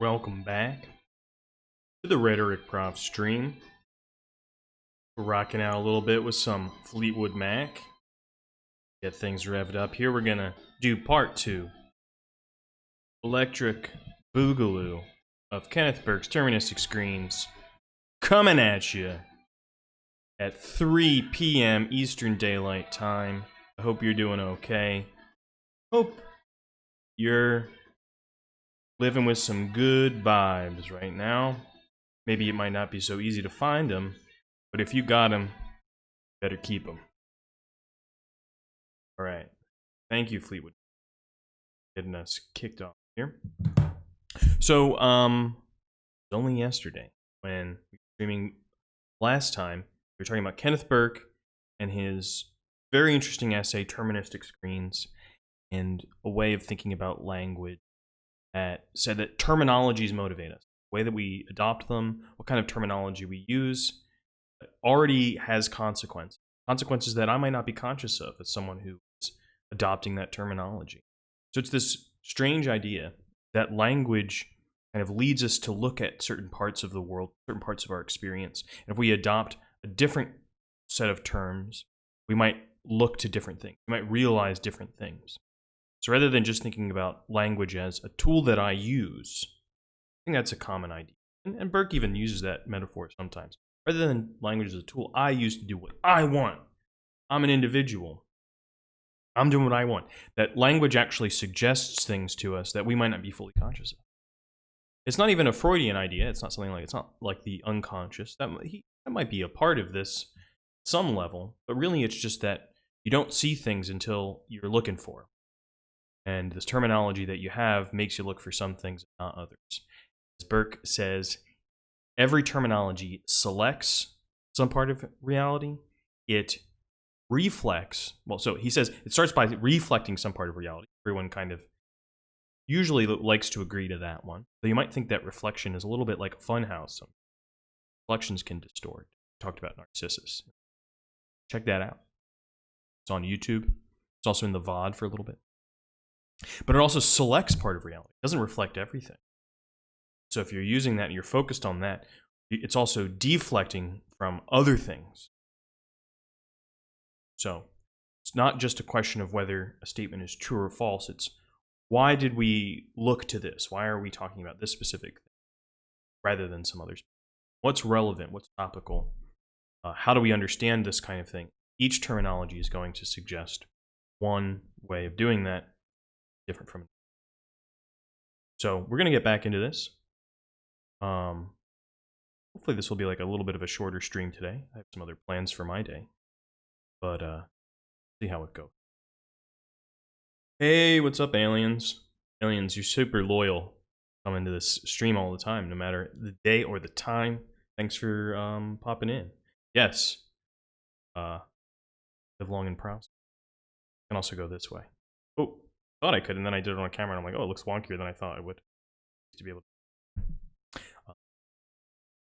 Welcome back to the Rhetoric Prof stream. We're rocking out a little bit with some Fleetwood Mac. Get things revved up here. We're gonna do part 2. Electric Boogaloo of Kenneth Burke's Terministic Screens. Coming at you at 3 p.m. Eastern Daylight Time. I hope you're doing okay. Hope you're living with some good vibes right now. Maybe it might not be so easy to find them, but if you got them, better keep them. All right. Thank you, Fleetwood, getting us kicked off here. So, it was only yesterday when we were streaming last time. We were talking about Kenneth Burke and his very interesting essay, Terministic Screens, and a way of thinking about language that said that terminologies motivate us. The way that we adopt them, what kind of terminology we use, already has consequences. Consequences that I might not be conscious of as someone who is adopting that terminology. So it's this strange idea that language kind of leads us to look at certain parts of the world, certain parts of our experience. And if we adopt a different set of terms, we might look to different things. We might realize different things. So rather than just thinking about language as a tool that I use, I think that's a common idea. And Burke even uses that metaphor sometimes. Rather than language as a tool I use to do what I want. I'm an individual. I'm doing what I want. That language actually suggests things to us that we might not be fully conscious of. It's not even a Freudian idea. It's not like the unconscious. That might be a part of this some level, but really it's just that you don't see things until you're looking for them. And this terminology that you have makes you look for some things, not others. As Burke says, every terminology selects some part of reality. It reflects, so he says it starts by reflecting some part of reality. Everyone kind of usually likes to agree to that one. Though you might think that reflection is a little bit like a funhouse. Reflections can distort. We talked about Narcissus. Check that out. It's on YouTube. It's also in the VOD for a little bit. But it also selects part of reality. It doesn't reflect everything. So if you're using that and you're focused on that, it's also deflecting from other things. So it's not just a question of whether a statement is true or false. It's why did we look to this? Why are we talking about this specific thing rather than some others? What's relevant? What's topical? How do we understand this kind of thing? Each terminology is going to suggest one way of doing that, different from. So we're going to get back into this. Hopefully this will be like a little bit of a shorter stream today. I have some other plans for my day, but see how it goes. Hey, what's up, aliens? Aliens, you're super loyal. Come into this stream all the time, no matter the day or the time. Thanks for popping in. Yes. Live long and prosper. Can also go this way. Oh, thought I could, and then I did it on camera, and I'm like, oh, it looks wonkier than I thought it would. To be able to.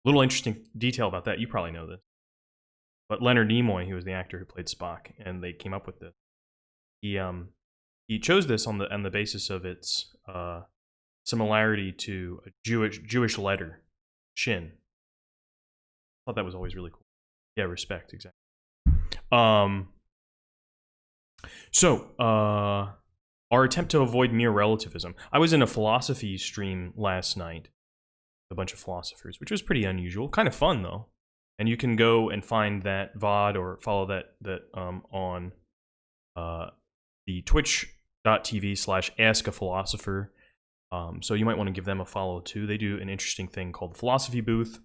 Little interesting detail about that. You probably know this. But Leonard Nimoy, who was the actor who played Spock, and they came up with this. He chose this on the basis of its similarity to a Jewish letter, Shin. I thought that was always really cool. Yeah, respect, exactly. So, our attempt to avoid mere relativism. I was in a philosophy stream last night, a bunch of philosophers, which was pretty unusual. Kind of fun, though. And you can go and find that VOD or follow that on the twitch.tv/askaphilosopher. So you might want to give them a follow, too. They do an interesting thing called the Philosophy Booth,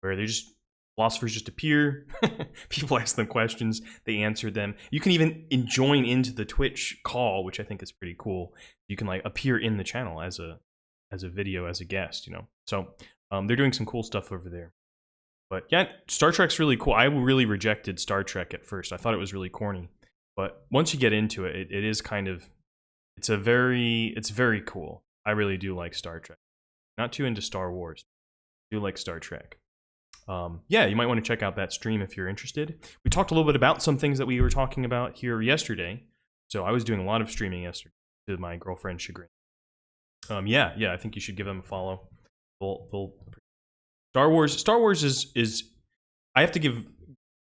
where philosophers just appear. People ask them questions. They answer them. You can even join into the Twitch call, which I think is pretty cool. You can like appear in the channel as a video, as a guest, you know. So they're doing some cool stuff over there. But yeah, Star Trek's really cool. I really rejected Star Trek at first. I thought it was really corny. But once you get into it, it is kind of, it's very cool. I really do like Star Trek. Not too into Star Wars. I do like Star Trek. Yeah, you might want to check out that stream if you're interested. We talked a little bit about some things that we were talking about here yesterday. So I was doing a lot of streaming yesterday to my girlfriend's chagrin. Yeah, I think you should give them a follow. they'll Star Wars is I have to give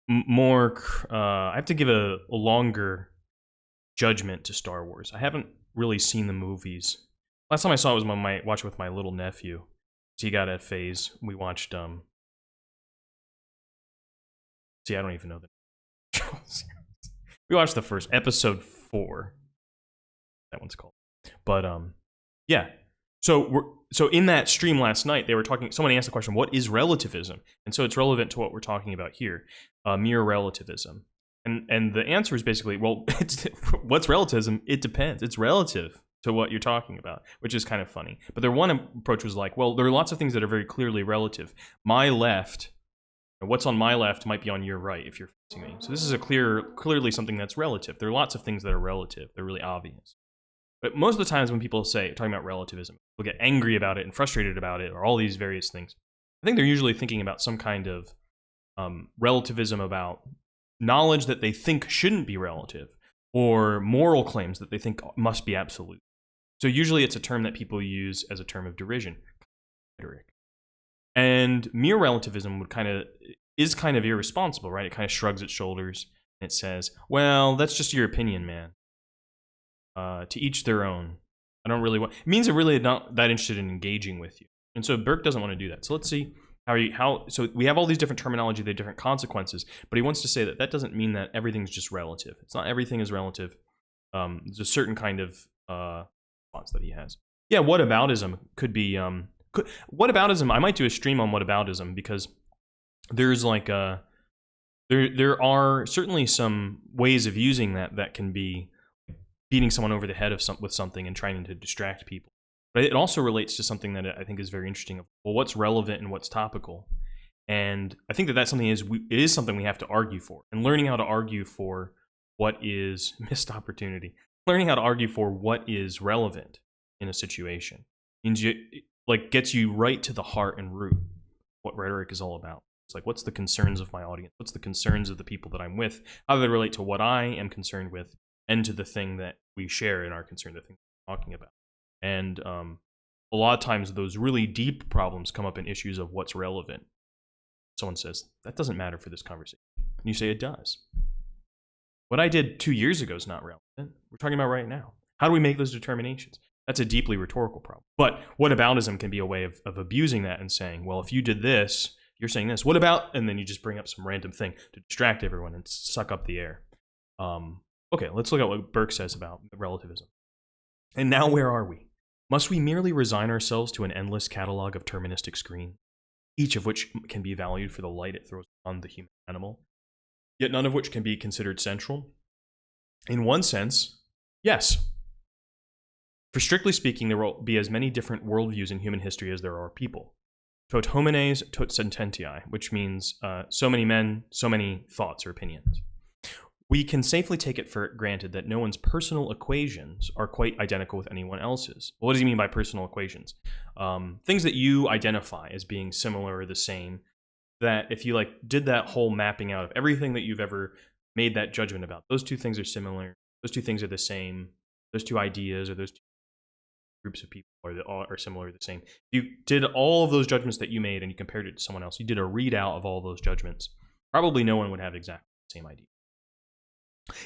more. I have to give a longer judgment to Star Wars. I haven't really seen the movies. Last time I saw it was when I watched it with my little nephew. So he got a phase. We watched see, I don't even know the we watched the first episode 4. That one's called. But yeah. So in that stream last night, they were talking. Someone asked the question, "What is relativism?" And so it's relevant to what we're talking about here, mere relativism. And the answer is basically, well, what's relativism? It depends. It's relative to what you're talking about, which is kind of funny. But their one approach was like, well, there are lots of things that are very clearly relative. My left, what's on my left might be on your right if you're facing me. So this is clearly something that's relative. There are lots of things that are relative. They're really obvious. But most of the times when people talking about relativism, people get angry about it and frustrated about it, or all these various things. I think they're usually thinking about some kind of relativism about knowledge that they think shouldn't be relative, or moral claims that they think must be absolute. So usually it's a term that people use as a term of derision, rhetoric. And mere relativism is kind of irresponsible, right? It kind of shrugs its shoulders and it says, well, that's just your opinion, man. To each their own. I don't really want. It means they're really not that interested in engaging with you. And so Burke doesn't want to do that. So let's see so we have all these different terminology, they have different consequences, but he wants to say that doesn't mean that everything's just relative. It's not everything is relative. There's a certain kind of response that he has. Yeah, whataboutism could be whataboutism. I might do a stream on whataboutism because there's like there are certainly some ways of using that can be beating someone over the head with something and trying to distract people. But it also relates to something that I think is very interesting. Well, what's relevant and what's topical? And I think that's something it is something we have to argue for. And learning how to argue for what is missed opportunity, learning how to argue for what is relevant in a situation, gets you right to the heart and root what rhetoric is all about. It's like, what's the concerns of my audience? What's the concerns of the people that I'm with? How do they relate to what I am concerned with and to the thing that we share in our concern, the thing we're talking about? And a lot of times those really deep problems come up in issues of what's relevant. Someone says, that doesn't matter for this conversation. And you say, it does. What I did 2 years ago is not relevant. We're talking about right now. How do we make those determinations? That's a deeply rhetorical problem. But whataboutism can be a way of abusing that and saying, well, if you did this, you're saying this. What about? And then you just bring up some random thing to distract everyone and suck up the air. Okay, let's look at what Burke says about relativism. And now where are we? Must we merely resign ourselves to an endless catalog of terministic screens, each of which can be valued for the light it throws on the human animal, yet none of which can be considered central? In one sense, yes. For strictly speaking, there will be as many different worldviews in human history as there are people. Tot homines, tot sententiae, which means so many men, so many thoughts or opinions. We can safely take it for granted that no one's personal equations are quite identical with anyone else's. What does he mean by personal equations? Things that you identify as being similar or the same, that if you did that whole mapping out of everything that you've ever made that judgment about, those two things are similar, those two things are the same, those two ideas or those two groups of people are similar or the same. If you did all of those judgments that you made and you compared it to someone else, you did a readout of all those judgments, probably no one would have exactly the same idea.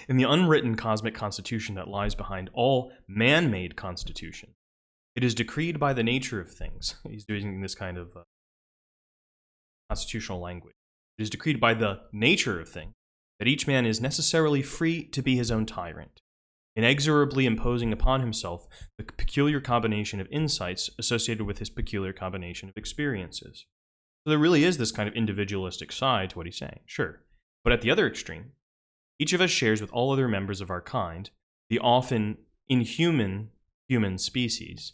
In the unwritten cosmic constitution that lies behind all man-made constitution, it is decreed by the nature of things. He's using this kind of constitutional language. It is decreed by the nature of things that each man is necessarily free to be his own tyrant, inexorably imposing upon himself the peculiar combination of insights associated with his peculiar combination of experiences. So there really is this kind of individualistic side to what he's saying, sure. But at the other extreme, each of us shares with all other members of our kind the often inhuman human species.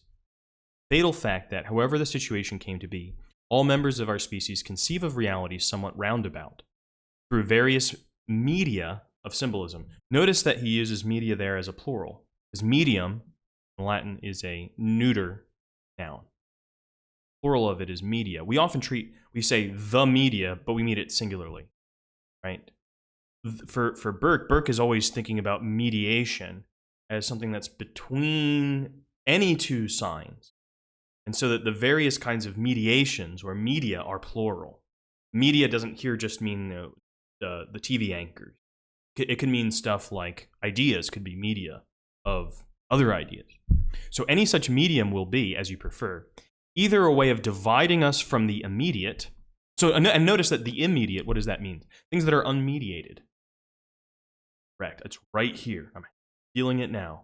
Fatal fact that, however the situation came to be, all members of our species conceive of reality somewhat roundabout, through various media of symbolism. Notice that he uses media there as a plural, because medium in Latin is a neuter noun. Plural of it is media. We often we say the media, but we mean it singularly, right? For Burke is always thinking about mediation as something that's between any two signs And so that the various kinds of mediations or media are plural. Media doesn't here just mean the TV anchors. It can mean stuff like ideas could be media of other ideas. So any such medium will be, as you prefer, either a way of dividing us from the immediate. So, and notice that the immediate, what does that mean? Things that are unmediated. Correct. It's right here. I'm feeling it now.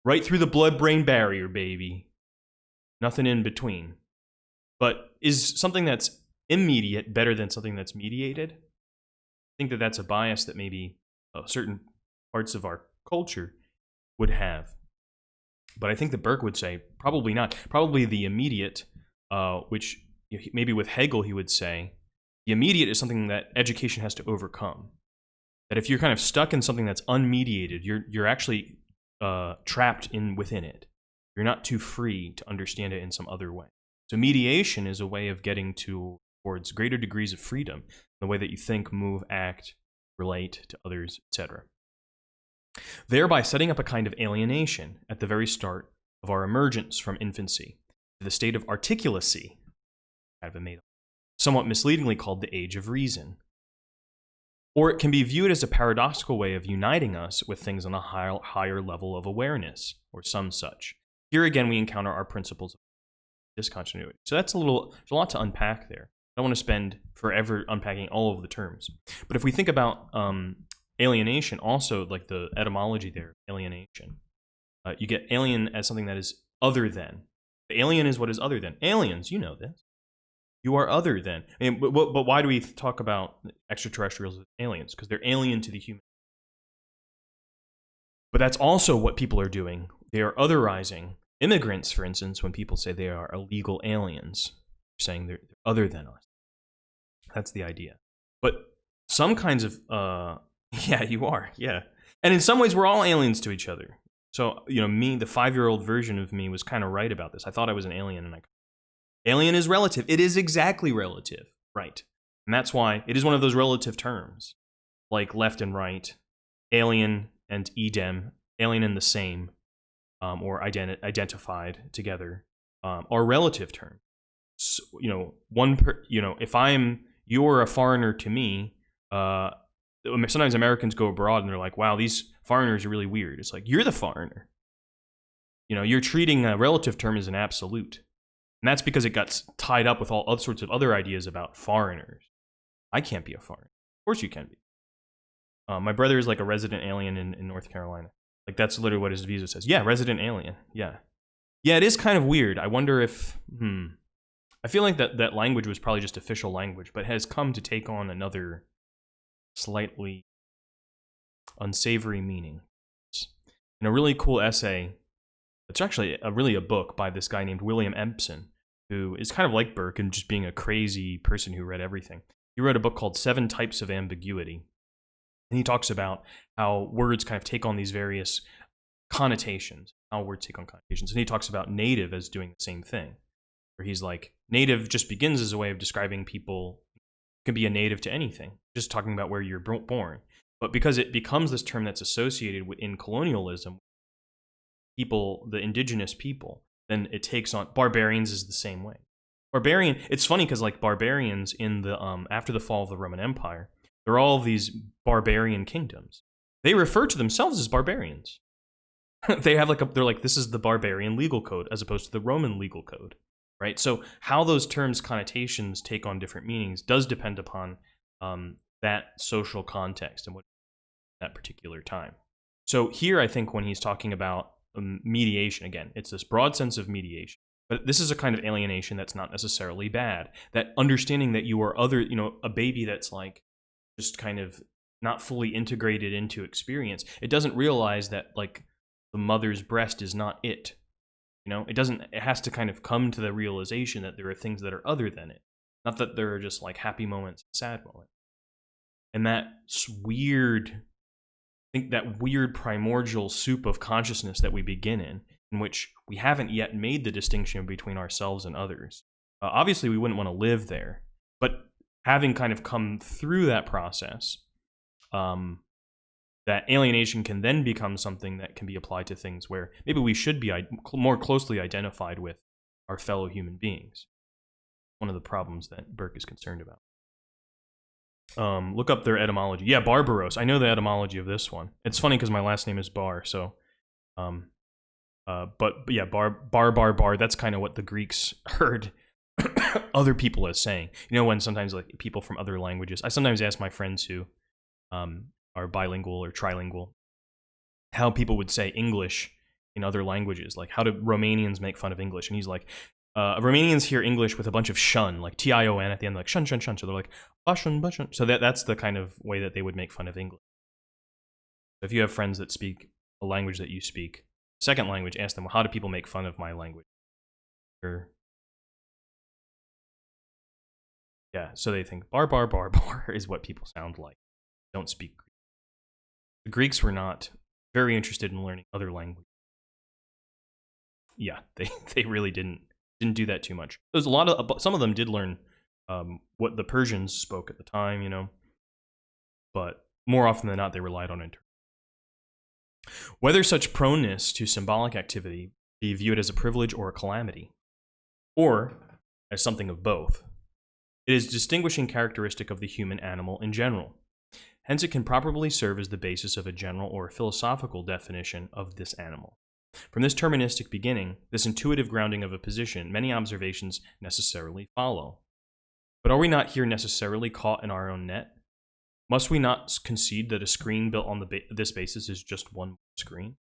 Right through the blood-brain barrier, baby. Nothing in between. But is something that's immediate better than something that's mediated? I think that that's a bias that maybe certain parts of our culture would have. But I think that Burke would say, probably not. Probably the immediate, which maybe with Hegel he would say, the immediate is something that education has to overcome. That if you're kind of stuck in something that's unmediated, you're actually trapped within it. You're not too free to understand it in some other way. So mediation is a way of getting towards greater degrees of freedom, the way that you think, move, act, relate to others, etc. Thereby setting up a kind of alienation at the very start of our emergence from infancy to the state of articulacy, kind of made somewhat misleadingly called the age of reason. Or it can be viewed as a paradoxical way of uniting us with things on a higher level of awareness, or some such. Here again we encounter our principles of discontinuity. So there's a lot to unpack there. I don't want to spend forever unpacking all of the terms. But if we think about alienation, also like the etymology there, alienation, you get alien as something that is other than. The alien is what is other than. Aliens, you know this. You are other than. But why do we talk about extraterrestrials as aliens? Because they're alien to the human. But that's also what people are doing. They are otherizing immigrants, for instance, when people say they are illegal aliens, saying they're other than us. That's the idea. But some kinds of, yeah, you are, yeah. And in some ways, we're all aliens to each other. So, me, the 5-year-old version of me was kind of right about this. I thought I was an alien, and alien is relative. It is exactly relative, right? And that's why it is one of those relative terms, like left and right, alien and idem, alien and the same, or identified together, are relative terms. So, if you're a foreigner to me, sometimes Americans go abroad and they're like, wow, these foreigners are really weird. It's like, you're the foreigner. You're treating a relative term as an absolute. And that's because it got tied up with all sorts of other ideas about foreigners. I can't be a foreigner. Of course you can be. My brother is like a resident alien in North Carolina. Like, that's literally what his visa says. Yeah, resident alien. Yeah. Yeah, it is kind of weird. I wonder if, I feel like that language was probably just official language, but has come to take on another slightly unsavory meaning. In a really cool essay, it's actually a book by this guy named William Empson, who is kind of like Burke and just being a crazy person who read everything. He wrote a book called 7 Types of Ambiguity. And he talks about how words kind of take on these various connotations, how words take on connotations. And he talks about native as doing the same thing, where he's like, native just begins as a way of describing people, can be a native to anything, just talking about where you're born. But because it becomes this term that's associated in colonialism, people, the indigenous people, then it takes on, barbarians is the same way. Barbarian, it's funny because like barbarians in the, after the fall of the Roman Empire, there are all of these barbarian kingdoms. They refer to themselves as barbarians. They have they're like, this is the barbarian legal code as opposed to the Roman legal code, right? So how those terms' connotations take on different meanings does depend upon that social context and what that particular time. So here, I think when he's talking about mediation, again, it's this broad sense of mediation. But this is a kind of alienation that's not necessarily bad. That understanding that you are other, a baby that's like just kind of not fully integrated into experience. It doesn't realize that like the mother's breast is not it. It has to kind of come to the realization that there are things that are other than it. Not that there are just like happy moments and sad moments. And that weird primordial soup of consciousness that we begin in which we haven't yet made the distinction between ourselves and others. Obviously, we wouldn't want to live there, but having kind of come through that process, that alienation can then become something that can be applied to things where maybe we should be more closely identified with our fellow human beings. One of the problems that Burke is concerned about. Look up their etymology. Yeah, barbaros. I know the etymology of this one. It's funny because my last name is Bar, so but yeah, bar. That's kind of what the Greeks heard other people as saying. You know, when sometimes like people from other languages, I sometimes ask my friends who are bilingual or trilingual how people would say English in other languages. Like, how do Romanians make fun of English? And he's like, Romanians hear English with a bunch of shun, like T-I-O-N at the end, like shun. So they're like, bashun. So that's the kind of way that they would make fun of English. If you have friends that speak a language that you speak, second language, ask them, well, how do people make fun of my language? Or, yeah, so they think bar is what people sound like. Don't speak Greek. The Greeks were not very interested in learning other languages. Yeah, they really didn't do that too much. There's a lot of, some of them did learn what the Persians spoke at the time, you know, but more often than not, they relied on interpretation. Whether such proneness to symbolic activity be viewed as a privilege or a calamity, or as something of both, it is a distinguishing characteristic of the human animal in general. Hence, it can properly serve as the basis of a general or philosophical definition of this animal. From this terministic beginning, this intuitive grounding of a position, many observations necessarily follow. But are we not here necessarily caught in our own net? Must we not concede that a screen built on this basis is just one screen?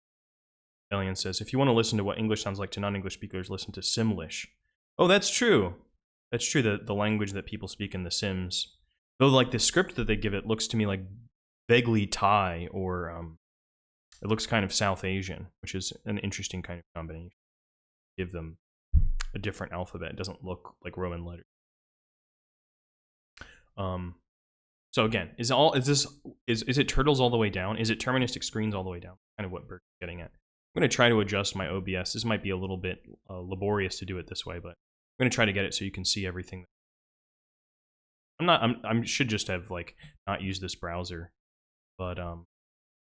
Alien says, if you want to listen to what English sounds like to non-English speakers, listen to Simlish. Oh, that's true. That's true, the language that people speak in The Sims. Though, like, the script that they give it looks to me like vaguely Thai, or it looks kind of South Asian, which is an interesting kind of combination. Give them a different alphabet. It doesn't look like Roman letters. So again, is it turtles all the way down? Is it terministic screens all the way down? Kind of what Burke is getting at. I'm going to try to adjust my OBS. This might be a little bit laborious to do it this way, but I'm going to try to get it so you can see everything. I should just have like not used this browser, but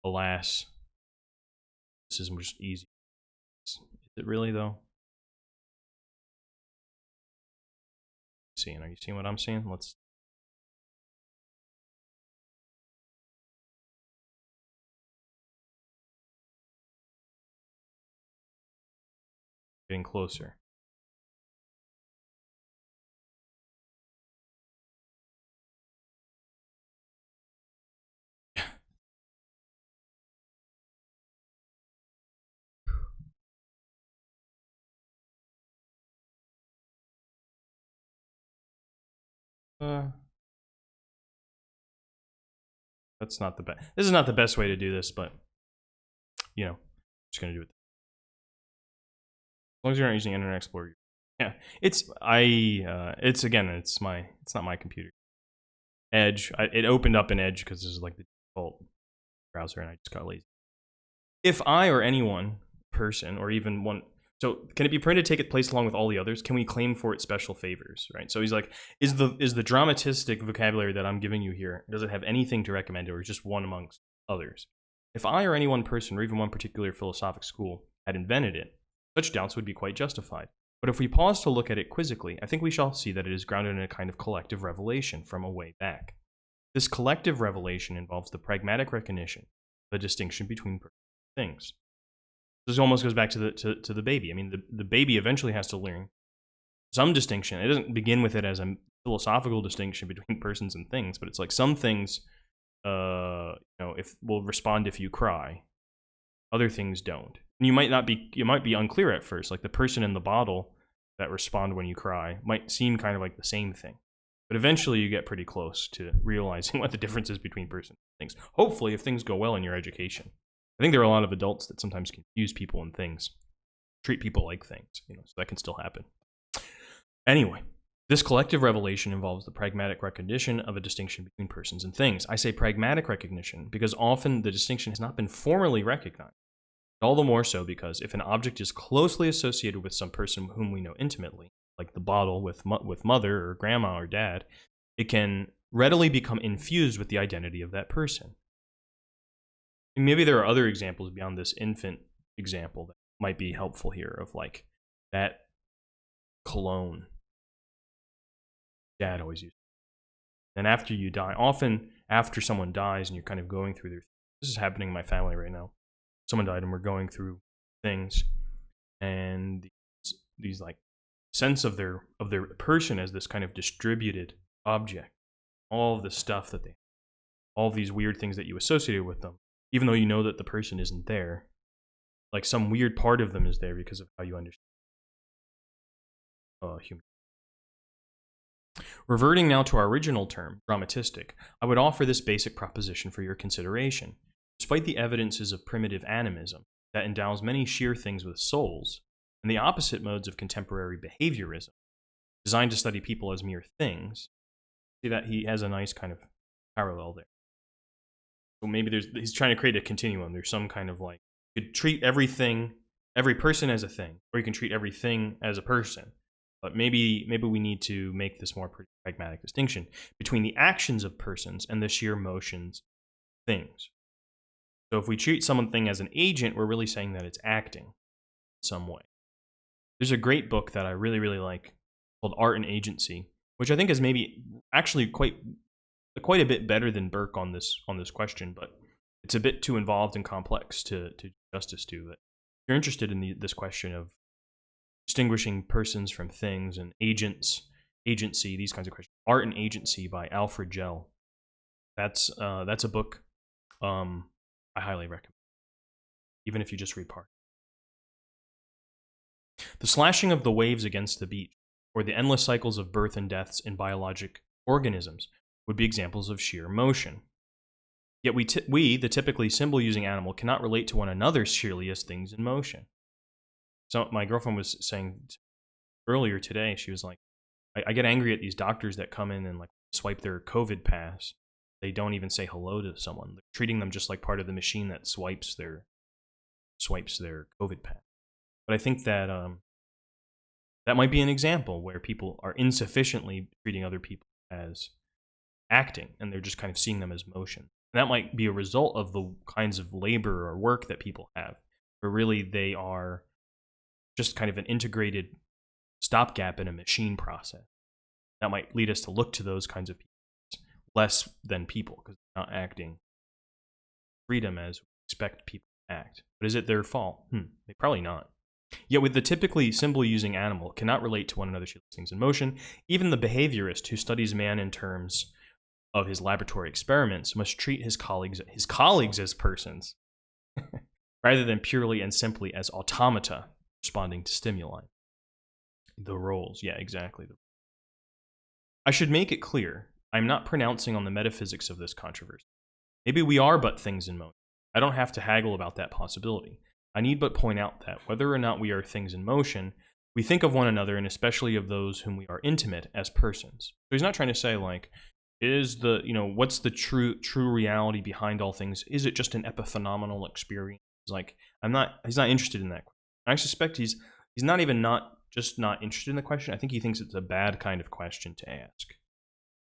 alas, this is just easy. Is it really though? Are you seeing what I'm seeing? Let's. Getting closer. That's not the best. This is not the best way to do this, but you know, I'm just gonna do it. As long as you're not using Internet Explorer. Yeah, it's not my computer. Edge. It opened up in Edge because this is like the default browser, and I just got lazy. If I or anyone, person, or even one. So can it be printed, take its place along with all the others? Can we claim for it special favors, right? So he's like, is the dramatistic vocabulary that I'm giving you here, does it have anything to recommend, or just one amongst others? If I or any one person, or even one particular philosophic school, had invented it, such doubts would be quite justified. But if we pause to look at it quizzically, I think we shall see that it is grounded in a kind of collective revelation from a way back. This collective revelation involves the pragmatic recognition of a distinction between things. This almost goes back to the baby. I mean, the baby eventually has to learn some distinction. It doesn't begin with it as a philosophical distinction between persons and things, but it's like some things, if will respond if you cry, other things don't. And you might be unclear at first. Like the person in the bottle that respond when you cry might seem kind of like the same thing, but eventually you get pretty close to realizing what the difference is between persons and things. Hopefully, if things go well in your education. I think there are a lot of adults that sometimes confuse people and things, treat people like things, so that can still happen. Anyway, this collective revelation involves the pragmatic recognition of a distinction between persons and things. I say pragmatic recognition because often the distinction has not been formally recognized. All the more so because if an object is closely associated with some person whom we know intimately, like the bottle with mother or grandma or dad, it can readily become infused with the identity of that person. And maybe there are other examples beyond this infant example that might be helpful here of like that cologne. Dad always used. And after you die, often after someone dies and you're kind of going through this is happening in my family right now. Someone died and we're going through things, and these like sense of their person as this kind of distributed object, all of the stuff that they, all of these weird things that you associated with them, even though you know that the person isn't there, like some weird part of them is there because of how you understand human. Reverting now to our original term, dramatistic, I would offer this basic proposition for your consideration. Despite the evidences of primitive animism that endows many sheer things with souls, and the opposite modes of contemporary behaviorism, designed to study people as mere things, see that he has a nice kind of parallel there. So maybe he's trying to create a continuum. There's some kind of like, you could treat everything, every person as a thing, or you can treat everything as a person. But maybe we need to make this more pragmatic distinction between the actions of persons and the sheer motions of things. So if we treat something as an agent, we're really saying that it's acting in some way. There's a great book that I really, really like called Art and Agency, which I think is maybe actually quite a bit better than Burke on this question, but it's a bit too involved and complex to justice to. But if you're interested in this question of distinguishing persons from things and agency, these kinds of questions. Art and Agency by Alfred Gell. That's a book I highly recommend, even if you just read part. The slashing of the waves against the beach, or the endless cycles of birth and deaths in biologic organisms, would be examples of sheer motion. Yet we, the typically symbol-using animal, cannot relate to one another sheerly as things in motion. So my girlfriend was saying earlier today, she was like, I get angry at these doctors that come in and like swipe their COVID pass. They don't even say hello to someone. They're treating them just like part of the machine that swipes their COVID pass. But I think that that might be an example where people are insufficiently treating other people as acting, and they're just kind of seeing them as motion. And that might be a result of the kinds of labor or work that people have, where really they are just kind of an integrated stopgap in a machine process. That might lead us to look to those kinds of people less than people, because they're not acting freedom as we expect people to act. But is it their fault? Probably not. Yet with the typically symbol-using animal cannot relate to one another, she things in motion. Even the behaviorist who studies man in terms of his laboratory experiments must treat his colleagues as persons, rather than purely and simply as automata responding to stimuli. The roles, yeah, exactly. I should make it clear, I'm not pronouncing on the metaphysics of this controversy. Maybe we are but things in motion. I don't have to haggle about that possibility. I need but point out that, whether or not we are things in motion, we think of one another, and especially of those whom we are intimate, as persons. So he's not trying to say, like, what's the true reality behind all things? Is it just an epiphenomenal experience? Like, he's not interested in that. I suspect he's not even not interested in the question. I think he thinks it's a bad kind of question to ask.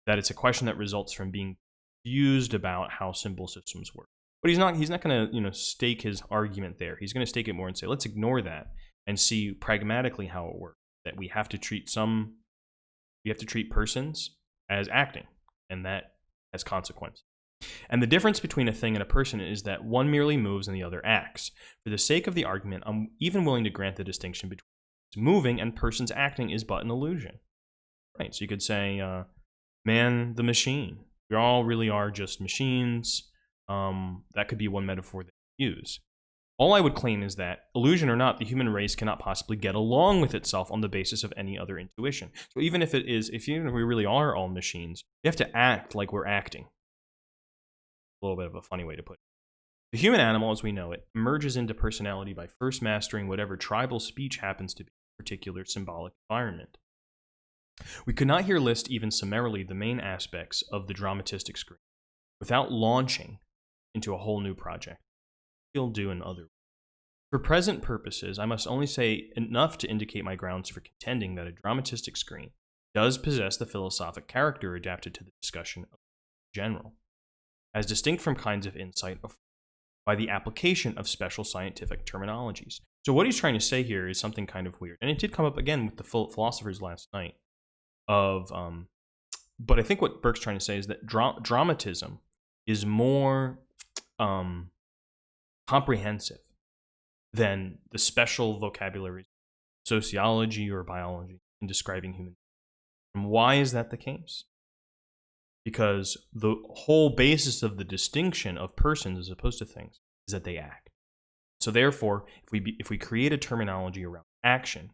That it's a question that results from being confused about how symbol systems work. But he's not going to stake his argument there. He's going to stake it more and say, let's ignore that and see pragmatically how it works. That we have to treat persons as acting, and that has consequence. And the difference between a thing and a person is that one merely moves and the other acts. For the sake of the argument, I'm even willing to grant the distinction between moving and persons acting is but an illusion. Right? So you could say, man, the machine. We all really are just machines. That could be one metaphor that you use. All I would claim is that, illusion or not, the human race cannot possibly get along with itself on the basis of any other intuition. So even if we really are all machines, we have to act like we're acting. A little bit of a funny way to put it. The human animal, as we know it, emerges into personality by first mastering whatever tribal speech happens to be a particular symbolic environment. We could not here list even summarily the main aspects of the dramatistic screen without launching into a whole new project. We'll do in other. For present purposes, I must only say enough to indicate my grounds for contending that a dramatistic screen does possess the philosophic character adapted to the discussion of general, as distinct from kinds of insight by the application of special scientific terminologies. So what he's trying to say here is something kind of weird, and it did come up again with the philosophers last night. But I think what Burke's trying to say is that dramatism is more comprehensive than the special vocabulary, sociology or biology in describing human beings. And why is that the case? Because the whole basis of the distinction of persons as opposed to things is that they act. So therefore, if we create a terminology around action,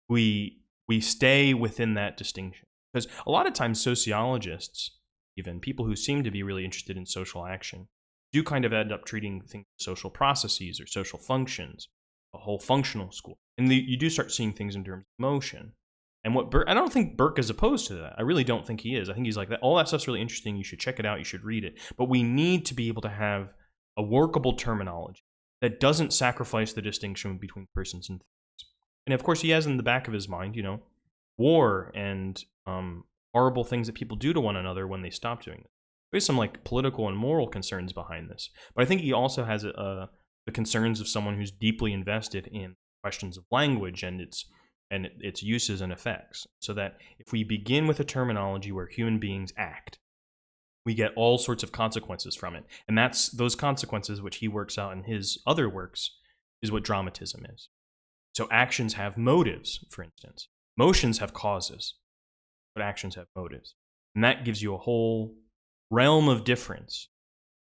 we stay within that distinction. Because a lot of times sociologists, even people who seem to be really interested in social action, do kind of end up treating things as social processes or social functions, a whole functional school. And you do start seeing things in terms of motion. And I don't think Burke is opposed to that. I really don't think he is. I think he's like, that. All that stuff's really interesting. You should check it out. You should read it. But we need to be able to have a workable terminology that doesn't sacrifice the distinction between persons and things. And of course, he has in the back of his mind, war and horrible things that people do to one another when they stop doing it. There's some like political and moral concerns behind this. But I think he also has the concerns of someone who's deeply invested in questions of language and its uses and effects. So that if we begin with a terminology where human beings act, we get all sorts of consequences from it. And that's those consequences, which he works out in his other works, is what dramatism is. So actions have motives, for instance. Motions have causes, but actions have motives. And that gives you a whole realm of difference.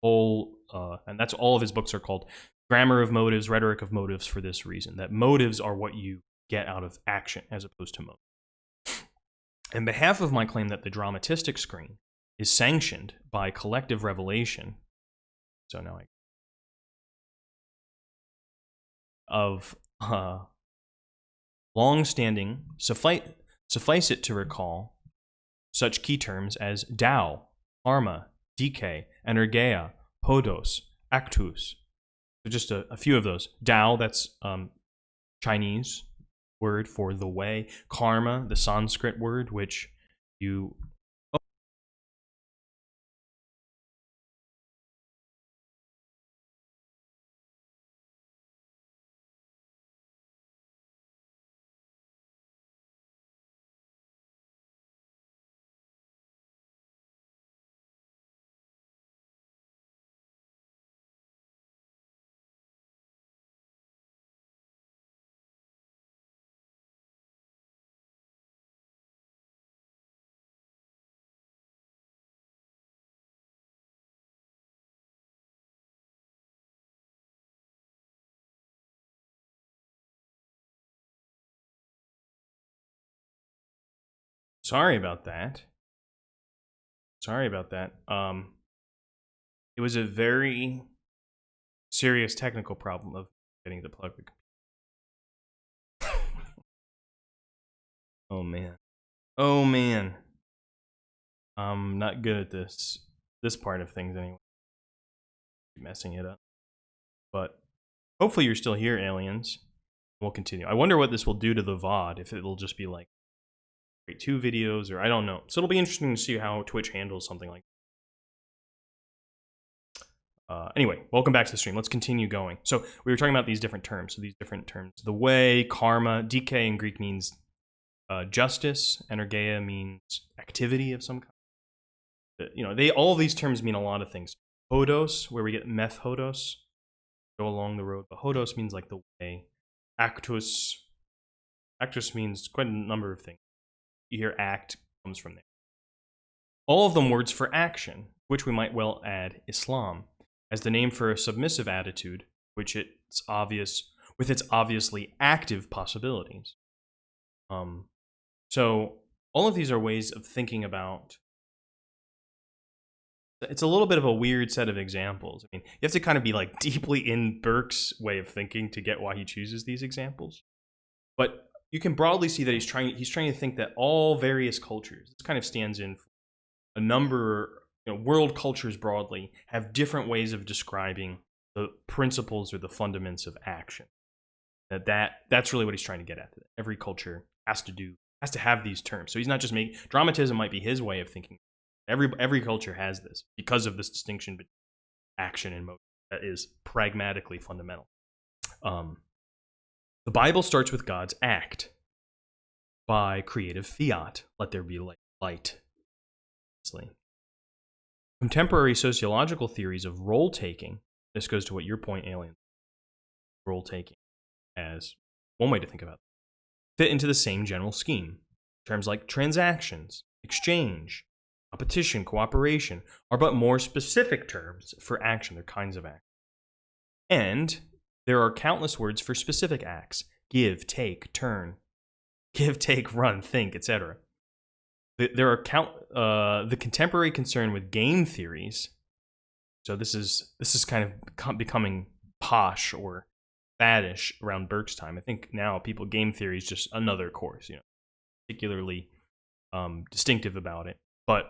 And that's all of his books are called Grammar of Motives, Rhetoric of Motives, for this reason, that motives are what you get out of action as opposed to motive. In behalf of my claim that the dramatistic screen is sanctioned by collective revelation, so now of long-standing, suffice it to recall such key terms as Tao, karma, decay, energeia, hodos, actus. So just a few of those. Tao, that's Chinese word for the way. Karma, the Sanskrit word, which you... Sorry about that. It was a very serious technical problem of getting the plug. Oh man. I'm not good at this part of things anyway. Messing it up. But hopefully you're still here, aliens. We'll continue. I wonder what this will do to the VOD, if it'll just be like 2 videos, or I don't know. So it'll be interesting to see how Twitch handles something like that. Anyway, welcome back to the stream. Let's continue going. So we were talking about these different terms. So these different terms. The way, karma, decay in Greek means justice. Energeia means activity of some kind. All of these terms mean a lot of things. Hodos, where we get meth hodos, go along the road. But hodos means like the way. Actus means quite a number of things. You hear act comes from there. All of them words for action, which we might well add Islam as the name for a submissive attitude, with its obviously active possibilities. So all of these are ways of thinking about. It's a little bit of a weird set of examples. I mean, you have to kind of be like deeply in Burke's way of thinking to get why he chooses these examples. But you can broadly see that he's trying to think that all various cultures, this kind of stands in for a number, world cultures broadly, have different ways of describing the principles or the fundaments of action. That's really what he's trying to get at. Every culture has to have these terms. So he's not just making, dramatism might be his way of thinking. Every culture has this because of this distinction between action and motion that is pragmatically fundamental. The Bible starts with God's act by creative fiat. Let there be light. Contemporary sociological theories of role-taking, this goes to what your point, Alien, role-taking as one way to think about it, fit into the same general scheme. Terms like transactions, exchange, competition, cooperation are but more specific terms for action. They're kinds of action. And there are countless words for specific acts: give, take, turn, give, take, run, think, etc. There are the contemporary concern with game theories. So this is kind of becoming posh or faddish around Burke's time. I think now game theory is just another course, particularly distinctive about it. But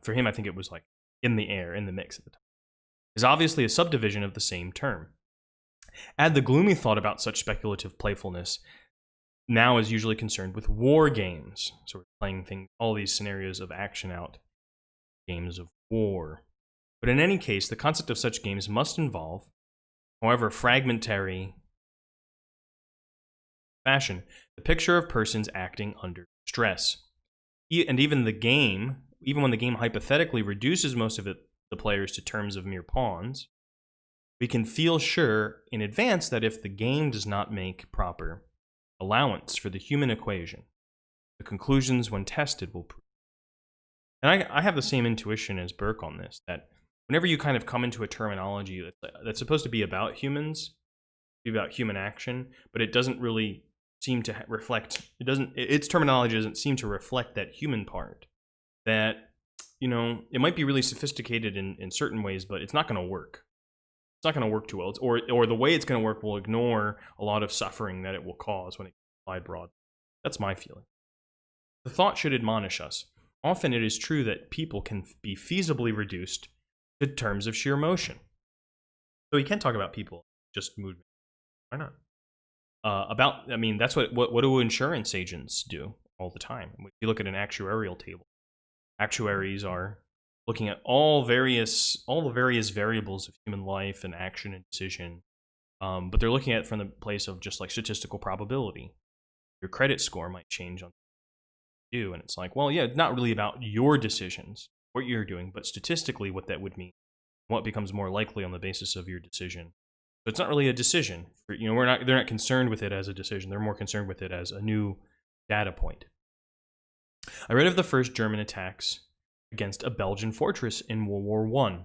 for him, I think it was like in the air, in the mix at the time. Is obviously a subdivision of the same term. Add the gloomy thought about such speculative playfulness now is usually concerned with war games. So we're playing all these scenarios of action out, games of war. But in any case, the concept of such games must involve, however fragmentary fashion, the picture of persons acting under stress. And even when the game hypothetically reduces most of the players to terms of mere pawns, we can feel sure in advance that if the game does not make proper allowance for the human equation, the conclusions when tested will prove. And I have the same intuition as Burke on this, that whenever you kind of come into a terminology that's supposed to be about humans, be about human action, but it doesn't really seem to reflect, its terminology doesn't seem to reflect that human part, that, it might be really sophisticated in certain ways, but it's not going to work. It's not going to work too well. Or the way it's going to work will ignore a lot of suffering that it will cause when it's applied broad. That's my feeling. The thought should admonish us. Often it is true that people can be feasibly reduced to terms of sheer motion. So you can't talk about people, just movement. Why not? That's what do insurance agents do all the time? If you look at an actuarial table, actuaries are looking at all the various variables of human life and action and decision, but they're looking at it from the place of just like statistical probability. Your credit score might change on you, and it's like, well, yeah, not really about your decisions, what you're doing, but statistically what that would mean, what becomes more likely on the basis of your decision. So it's not really a decision. They're not concerned with it as a decision. They're more concerned with it as a new data point. I read of the first German attacks against a Belgian fortress in World War I. The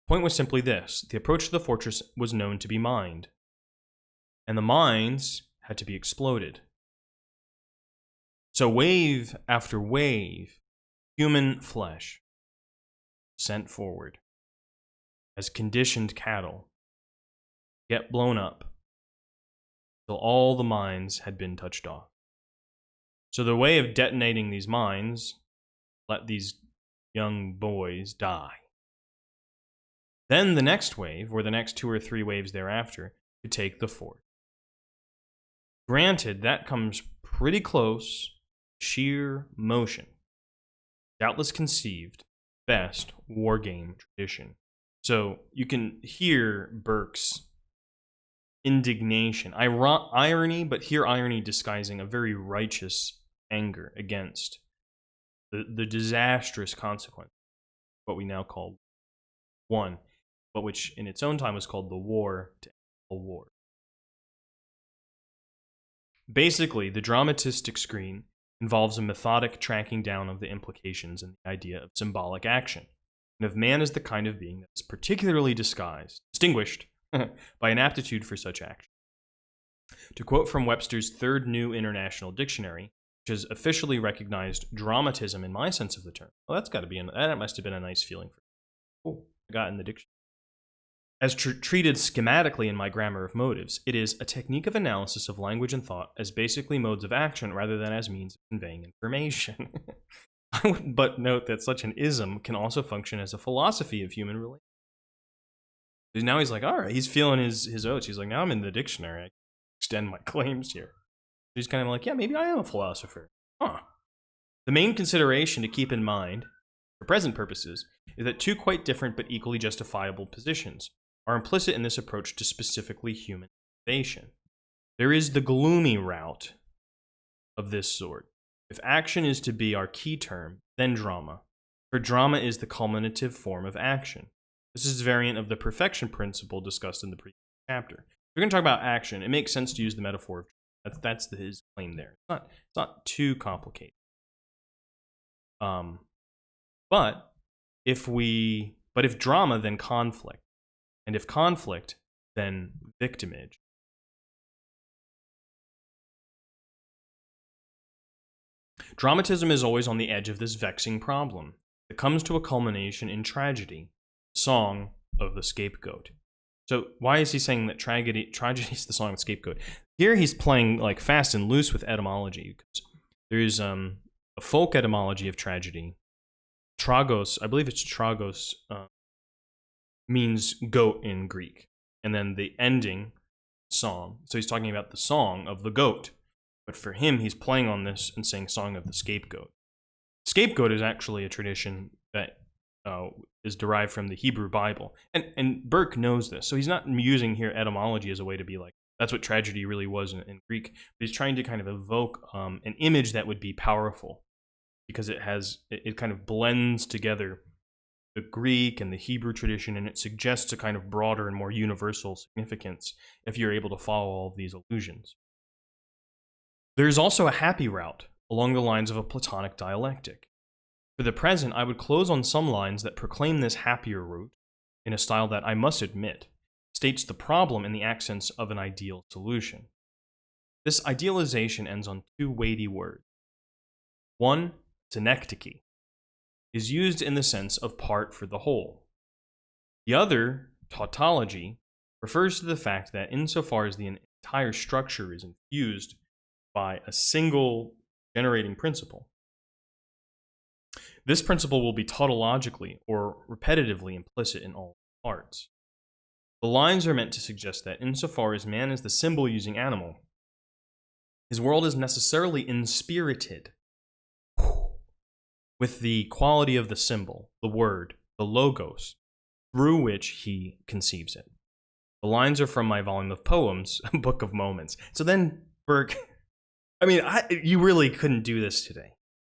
point was simply this: the approach to the fortress was known to be mined, and the mines had to be exploded. So wave after wave, human flesh sent forward as conditioned cattle get blown up until all the mines had been touched off. So the way of detonating these mines, let these young boys die. Then the next wave, or the next 2 or 3 waves thereafter, could take the fort. Granted, that comes pretty close to sheer motion. Doubtless conceived best war game tradition. So you can hear Burke's indignation, irony, but here irony disguising a very righteous anger against the disastrous consequence, what we now call one, but which in its own time was called the war to end all war. Basically, the dramatistic screen involves a methodic tracking down of the implications and the idea of symbolic action, and of man as the kind of being that is particularly distinguished by an aptitude for such action. To quote from Webster's Third New International Dictionary, which has officially recognized dramatism in my sense of the term. Well, that must have been a nice feeling for me. I got in the dictionary. As treated schematically in my Grammar of Motives, it is a technique of analysis of language and thought as basically modes of action rather than as means of conveying information. But note that such an ism can also function as a philosophy of human relations. Now he's like, all right, he's feeling his oats. He's like, now I'm in the dictionary. I can extend my claims here. He's kind of like, yeah, maybe I am a philosopher. Huh. The main consideration to keep in mind, for present purposes, is that 2 quite different but equally justifiable positions are implicit in this approach to specifically human motivation. There is the gloomy route of this sort. If action is to be our key term, then drama. For drama is the culminative form of action. This is a variant of the perfection principle discussed in the previous chapter. If we're going to talk about action, it makes sense to use the metaphor of that's his claim there. It's not too complicated. But if drama, then conflict. And if conflict, then victimage. Dramatism is always on the edge of this vexing problem. It comes to a culmination in tragedy, the song of the scapegoat. So why is he saying that tragedy is the song of the scapegoat? Here he's playing like fast and loose with etymology. Because there's a folk etymology of tragedy. Tragos, I believe it's tragos, means goat in Greek. And then the ending, song. So he's talking about the song of the goat. But for him, he's playing on this and saying song of the scapegoat. Scapegoat is actually a tradition that is derived from the Hebrew Bible. And Burke knows this. So he's not using here etymology as a way to be like, that's what tragedy really was in Greek. But he's trying to kind of evoke an image that would be powerful. Because it kind of blends together the Greek and the Hebrew tradition, and it suggests a kind of broader and more universal significance if you're able to follow all of these allusions. There is also a happy route along the lines of a Platonic dialectic. For the present, I would close on some lines that proclaim this happier route in a style that, I must admit, states the problem in the accents of an ideal solution. This idealization ends on two weighty words. One, synecdoche, is used in the sense of part for the whole. The other, tautology, refers to the fact that insofar as the entire structure is infused by a single generating principle, this principle will be tautologically or repetitively implicit in all parts. The lines are meant to suggest that insofar as man is the symbol-using animal, his world is necessarily inspirited with the quality of the symbol, the word, the logos, through which he conceives it. The lines are from my volume of poems, Book of Moments. So then Burke, you really couldn't do this today,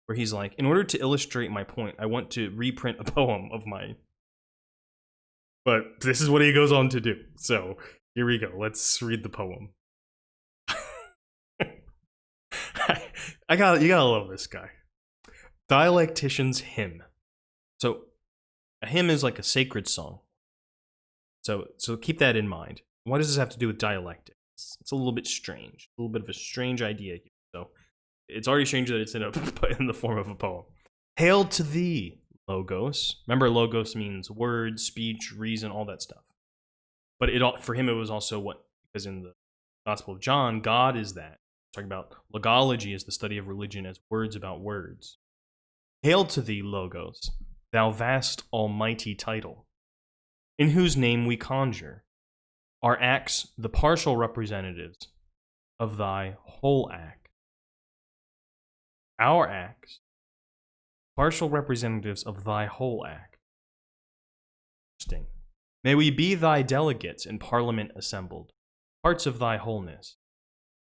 where he's like, in order to illustrate my point, I want to reprint a poem of mine. But this is what he goes on to do. So here we go. Let's read the poem. You gotta love this guy. Dialectician's Hymn. So a hymn is like a sacred song. So keep that in mind. What does this have to do with dialectics? It's a little bit strange. A little bit of a strange idea here. So it's already strange that it's in the form of a poem. Hail to thee, Logos. Remember, Logos means word, speech, reason, all that stuff. But for him, it was also because in the Gospel of John, God is that. Talking about logology is the study of religion as words about words. Hail to thee, Logos, thou vast almighty title, in whose name we conjure our acts, the partial representatives of thy whole act. Our acts, partial representatives of thy whole act. Interesting. May we be thy delegates in parliament assembled, parts of thy wholeness,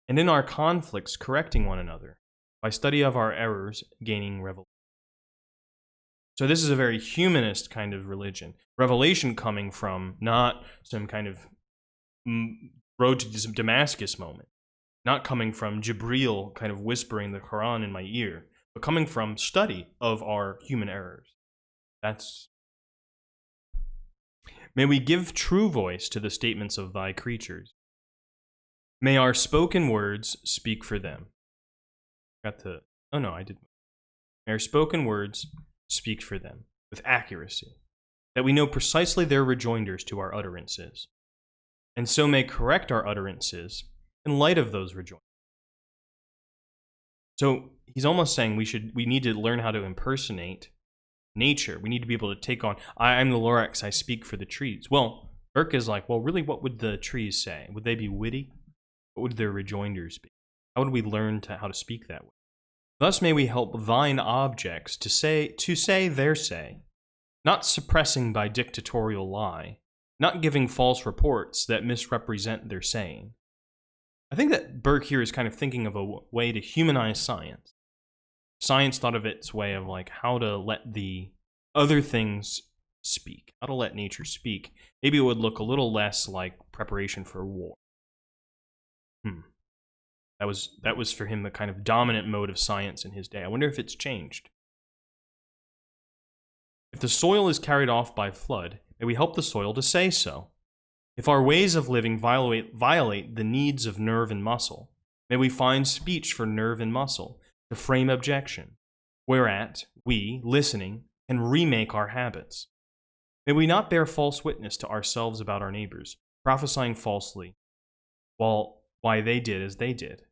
and in our conflicts correcting one another, by study of our errors gaining revelation. So this is a very humanist kind of religion. Revelation coming from not some kind of road to Damascus moment. Not coming from Jibreel kind of whispering the Quran in my ear, but coming from study of our human errors. May we give true voice to the statements of thy creatures. May our spoken words speak for them. May our spoken words speak for them with accuracy, that we know precisely their rejoinders to our utterances, and so may correct our utterances in light of those rejoinders. So he's almost saying we need to learn how to impersonate nature. We need to be able to take on, I'm the Lorax, I speak for the trees. Well, Burke is like, well, really, what would the trees say? Would they be witty? What would their rejoinders be? How would we learn how to speak that way? Thus may we help thine objects to say their say, not suppressing by dictatorial lie, not giving false reports that misrepresent their saying. I think that Burke here is kind of thinking of a way to humanize science. Science thought of its way of like how to let the other things speak, how to let nature speak. Maybe it would look a little less like preparation for war. That was for him the kind of dominant mode of science in his day. I wonder if it's changed. If the soil is carried off by flood, may we help the soil to say so. If our ways of living violate the needs of nerve and muscle, may we find speech for nerve and muscle to frame objection, whereat we, listening, can remake our habits. May we not bear false witness to ourselves about our neighbors, prophesying falsely, why they did as they did.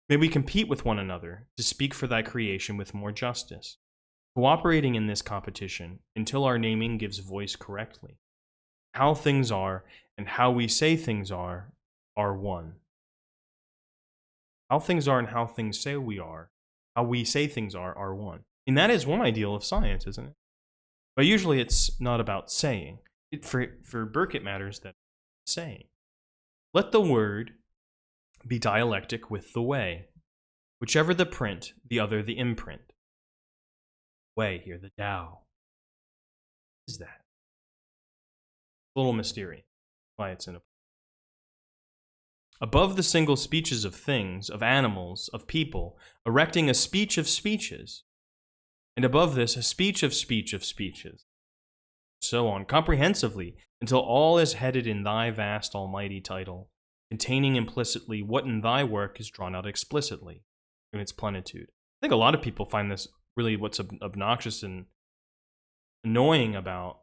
May we compete with one another to speak for thy creation with more justice, cooperating in this competition until our naming gives voice correctly. How things are and how we say things are one. How things are and how things say we are, how we say things are one. And that is one ideal of science, isn't it? But usually it's not about saying. For Burke, it matters that saying. Let the word be dialectic with the way. Whichever the print, the other the imprint. Way here, the Tao. What is that? A little mysterious. Why it's in a. Above the single speeches of things, of animals, of people, erecting a speech of speeches, and above this a speech of speeches, so on, comprehensively, until all is headed in thy vast almighty title, containing implicitly what in thy work is drawn out explicitly in its plenitude. I think a lot of people find this really what's obnoxious and annoying about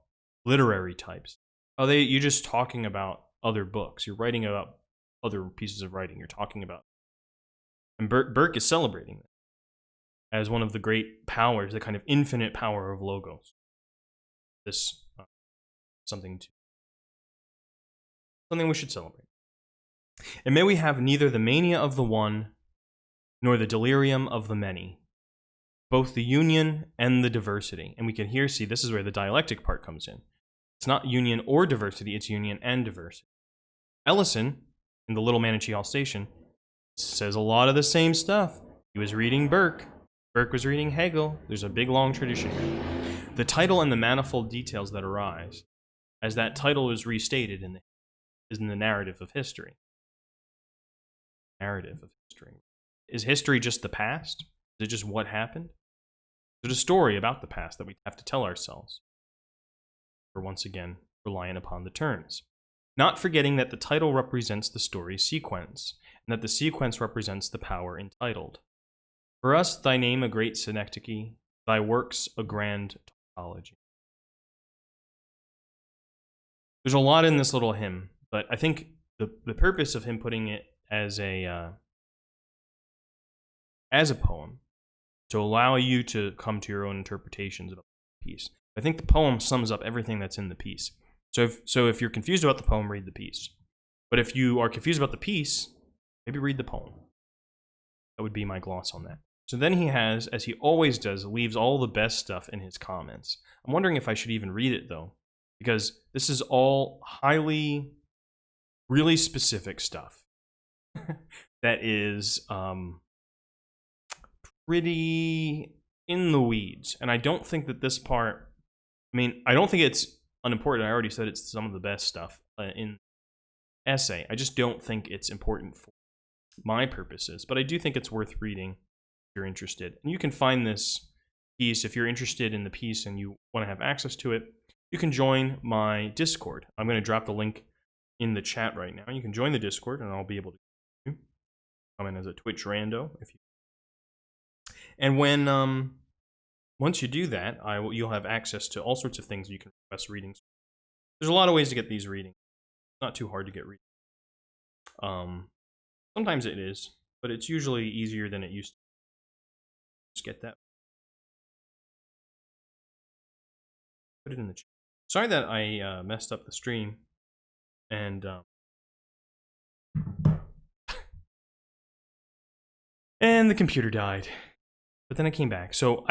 literary types. You're just talking about other books. You're writing about other pieces of writing. You're talking about. And Burke is celebrating that as one of the great powers, the kind of infinite power of logos. This something we should celebrate. And may we have neither the mania of the one nor the delirium of the many, both the union and the diversity. And we can here see this is where the dialectic part comes in. It's not union or diversity, it's union and diversity. Ellison, in The Little Manichee Hall Station, says a lot of the same stuff. He was reading Burke. Burke was reading Hegel. There's a big, long tradition here. The title and the manifold details that arise, as that title is restated in the narrative of history. Narrative of history. Is history just the past? Is it just what happened? Is it a story about the past that we have to tell ourselves? Or once again, reliant upon the terms. Not forgetting that the title represents the story's sequence, and that the sequence represents the power entitled. For us, thy name a great synecdoche, thy works a grand tautology. There's a lot in this little hymn, but I think the purpose of him putting it as a poem, to allow you to come to your own interpretations about the piece. I think the poem sums up everything that's in the piece. So if you're confused about the poem, read the piece. But if you are confused about the piece, maybe read the poem. That would be my gloss on that. So then he has, as he always does, leaves all the best stuff in his comments. I'm wondering if I should even read it, though, because this is all highly, really specific stuff that is pretty in the weeds. And I don't think that this part, I don't think it's unimportant. I already said it's some of the best stuff in essay. I just don't think it's important for my purposes, but I do think it's worth reading if you're interested. And you can find this piece if you're interested in the piece and you want to have access to it. You can join my Discord. I'm going to drop the link in the chat right now. You can join the Discord, and I'll be able to come in as a Twitch rando if you. And when once you do that, you'll have access to all sorts of things you can request readings. There's a lot of ways to get these readings. It's not too hard to get readings. Sometimes it is, but it's usually easier than it used to. Just get that. Put it in the chat. Sorry that I messed up the stream, and and the computer died. But then it came back. So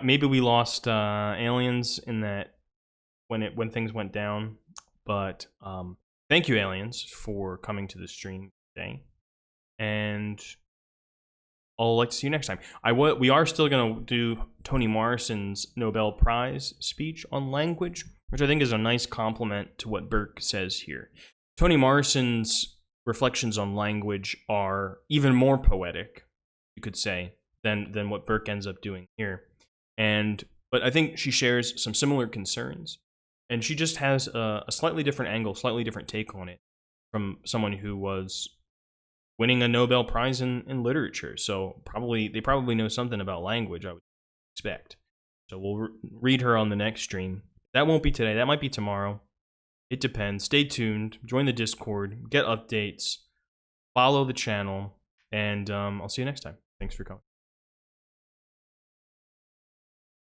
maybe we lost aliens in that when things went down. But thank you, aliens, for coming to the stream today. and I'll like to see you next time. We are still going to do Toni Morrison's Nobel Prize speech on language, which I think is a nice complement to what Burke says here. Toni Morrison's reflections on language are even more poetic, you could say, than what Burke ends up doing here. But I think she shares some similar concerns, and she just has a slightly different angle, slightly different take on it from someone who was winning a Nobel Prize in literature. So they probably know something about language, I would expect. So we'll read her on the next stream. That won't be today. That might be tomorrow. It depends. Stay tuned. Join the Discord. Get updates. Follow the channel. And I'll see you next time. Thanks for coming.